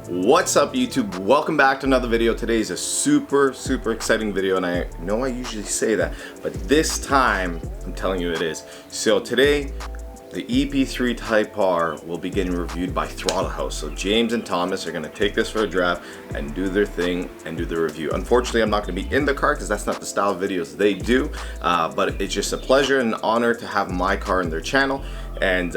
What's up YouTube? Welcome back to another video. Today is a super exciting video, and I know I usually say that, but this time I'm telling you it is. So today the EP3 Type R will be getting reviewed by Throttle House. So James and Thomas are going to take this for a draft and do their thing and do the review. Unfortunately, I'm not going to be in the car because that's not the style of videos they do, but it's just a pleasure and an honor to have my car in their channel. And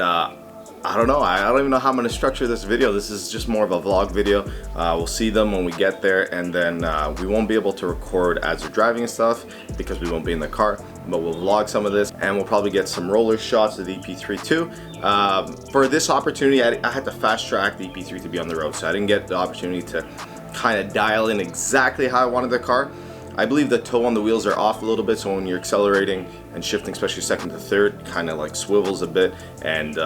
I don't know, I don't even know how I'm going to structure this video. This is just more of a vlog video. We'll see them when we get there, and then we won't be able to record as they're driving and stuff because we won't be in the car, but we'll vlog some of this, and we'll probably get some roller shots of the EP3 too. For this opportunity, I had to fast track the EP3 to be on the road, so I didn't get the opportunity to kind of dial in exactly how I wanted the car. I believe the toe on the wheels are off a little bit, so when you're accelerating and shifting, especially second to third, kind of like swivels a bit, and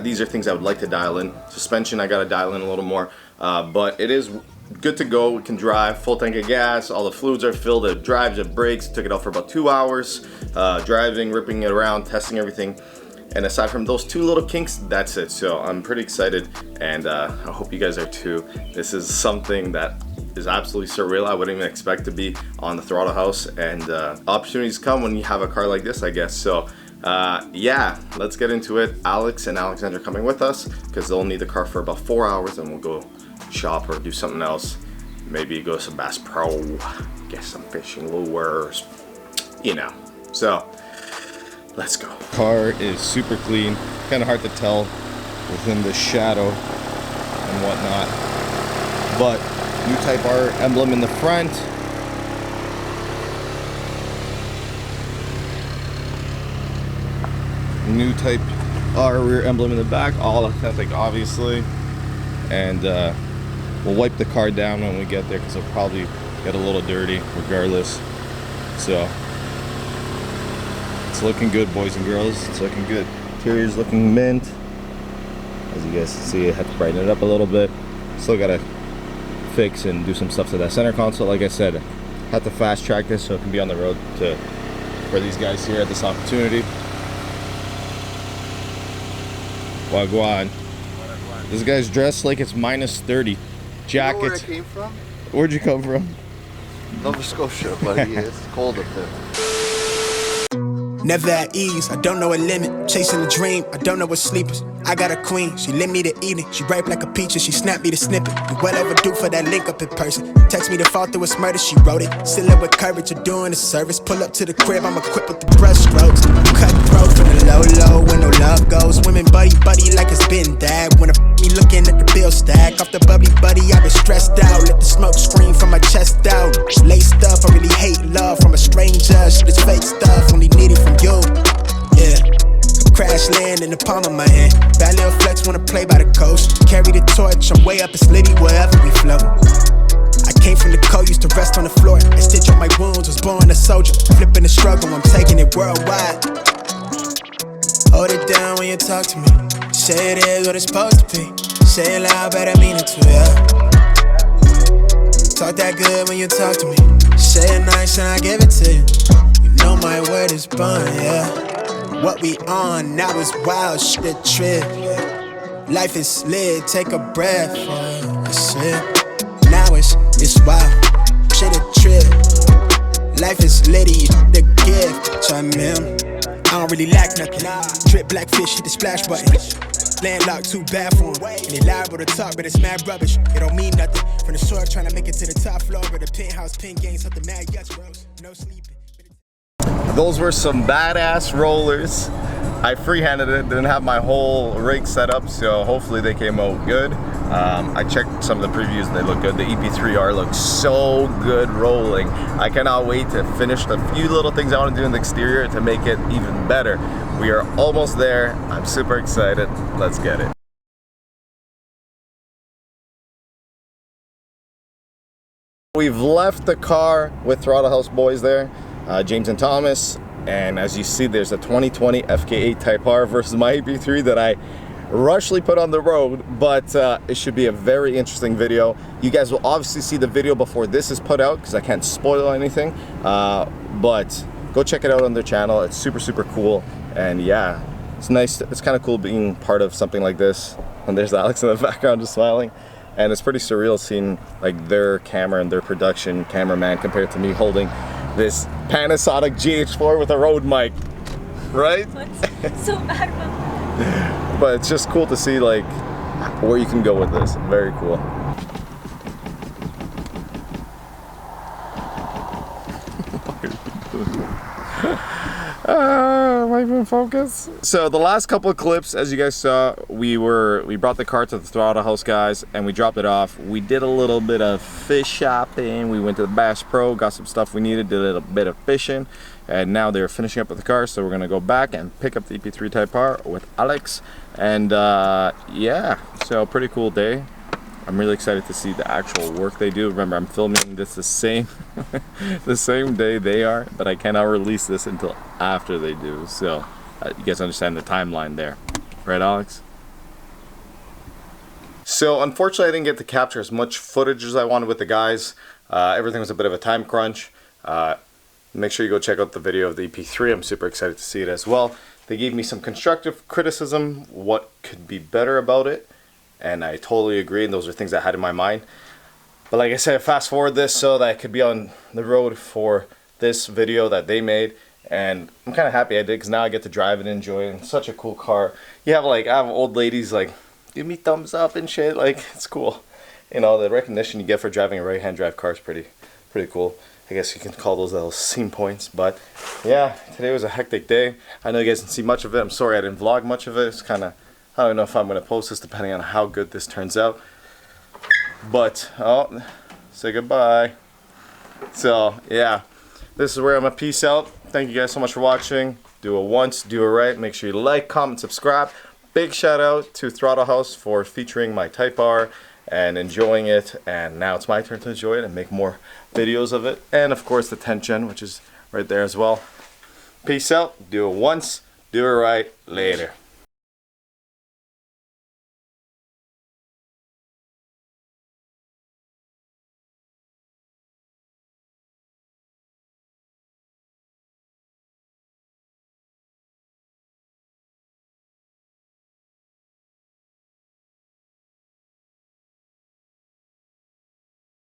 these are things I would like to dial in. Suspension, I gotta dial in a little more, but it is good to go. We can drive, full tank of gas, all the fluids are filled, it drives, it brakes. Took it out for about 2 hours, driving, ripping it around, testing everything. And aside from those two little kinks, that's it. So I'm pretty excited, and I hope you guys are too. This is something that is absolutely surreal. I wouldn't even expect to be on the Throttle House, and opportunities come when you have a car like this, I guess. So yeah, let's get into it. Alex and Alexander are coming with us because they'll need the car for about 4 hours, and we'll go shop or do something else. Maybe go to some Bass Pro, get some fishing lures, you know. So let's go. Car is super clean, kind of hard to tell within the shadow and whatnot, but new Type R emblem in the front. New Type R rear emblem in the back, all authentic obviously, and we'll wipe the car down when we get there because it'll probably get a little dirty regardless. So it's looking good, boys and girls. It's looking good. Interior's looking mint. As you guys can see, I have to brighten it up a little bit. Still gotta fix and do some stuff to that center console. Like I said, have to fast track this so it can be on the road for these guys here at this opportunity. Wagwan. This guy's dressed like it's minus 30. Jacket. You know where I came from? Where'd you come from? Nova Scotia, buddy. It's cold up there. Never at ease, I don't know a limit. Chasing a dream, I don't know what sleepers. I got a queen, she lit me to eating. She ripe like a peach and she snapped me to snippet. You well overdue for that link up in person. Text me to fall through its murder, she wrote it. Still up with courage, you're doing a service. Pull up to the crib, I'm equipped with the brush strokes. Cutthroat from the low, where no love goes. Women buddy like it's been that. When me looking at the bill stack. Off the bubbly buddy, I've been stressed out. Let the smoke scream from my chest out. Laced up, I really hate love from a stranger. Shit is fake stuff, only need it from you. Yeah, crash land in the palm of my hand. Bad little flex, wanna play by the coast. Carry the torch, I'm way up, it's litty wherever we flow. I came from the cold, used to rest on the floor. I stitch up my wounds, was born a soldier. Flipping the struggle, I'm taking it worldwide. Hold it down when you talk to me. Say it is what it's supposed to be. Say it loud, but I mean it too, yeah. Talk that good when you talk to me. Say it nice and I give it to you. You know my word is bond, yeah. What we on now is wild shit trip. Life is lit, take a breath, yeah. That's it. Now it's wild shit a trip. Life is litty, the gift. Chime in. I don't really lack nothing. Drip black fish, hit the splash button. Landlocked, too bad for him. And they liable to talk, but it's mad rubbish. It don't mean nothing. From the shore, trying to make it to the top floor. But the penthouse, pin games, something mad yachts, bros. No sleeping. Those were some badass rollers. I freehanded it, didn't have my whole rig set up, so hopefully they came out good. I checked some of the previews and they look good. The EP3R looks so good rolling. I cannot wait to finish the few little things I want to do in the exterior to make it even better. We are almost there. I'm super excited. Let's get it. We've left the car with Throttle House boys there, James and Thomas, and as you see, there's a 2020 FK8 Type R versus my EP3 that I rushly put on the road, but it should be a very interesting video. You guys will obviously see the video before this is put out because I can't spoil anything, but go check it out on their channel. It's super cool, and yeah, it's nice. It's kind of cool being part of something like this. And there's Alex in the background just smiling. and it's pretty surreal seeing like their camera and their production cameraman compared to me holding this Panasonic GH4 with a Rode mic, right? What's so bad about that? But it's just cool to see like where you can go with this. Very cool. Am I even focus? So the last couple of clips, as you guys saw, we brought the car to the Throttle House, guys, and we dropped it off. We did a little bit of fish shopping. We went to the Bass Pro, got some stuff we needed, did a little bit of fishing, and now they're finishing up with the car. So we're gonna go back and pick up the EP3 Type R with Alex, and yeah, so pretty cool day. I'm really excited to see the actual work they do. Remember, I'm filming this the same the same day they are, but I cannot release this until after they do. So you guys understand the timeline there, right, Alex? So unfortunately, I didn't get to capture as much footage as I wanted with the guys. Everything was a bit of a time crunch. Make sure you go check out the video of the EP3. I'm super excited to see it as well. They gave me some constructive criticism, what could be better about it. And I totally agree, and those are things I had in my mind. But like I said, fast forward this so that I could be on the road for this video that they made. And I'm kind of happy I did, because now I get to drive and enjoy it. It's such a cool car. You have like, I have old ladies like, give me thumbs up and shit. Like, it's cool. You know, the recognition you get for driving a right-hand drive car is pretty cool. I guess you can call those little scene points. But yeah, today was a hectic day. I know you guys didn't see much of it. I'm sorry I didn't vlog much of it. It's kind of, I don't know if I'm going to post this depending on how good this turns out. But, oh, say goodbye. So, yeah, this is where I'm going to peace out. Thank you guys so much for watching. Do it once, do it right. Make sure you like, comment, subscribe. Big shout out to Throttle House for featuring my Type R and enjoying it. And now it's my turn to enjoy it and make more videos of it. And, of course, the 10th gen, which is right there as well. Peace out. Do it once, do it right. Later.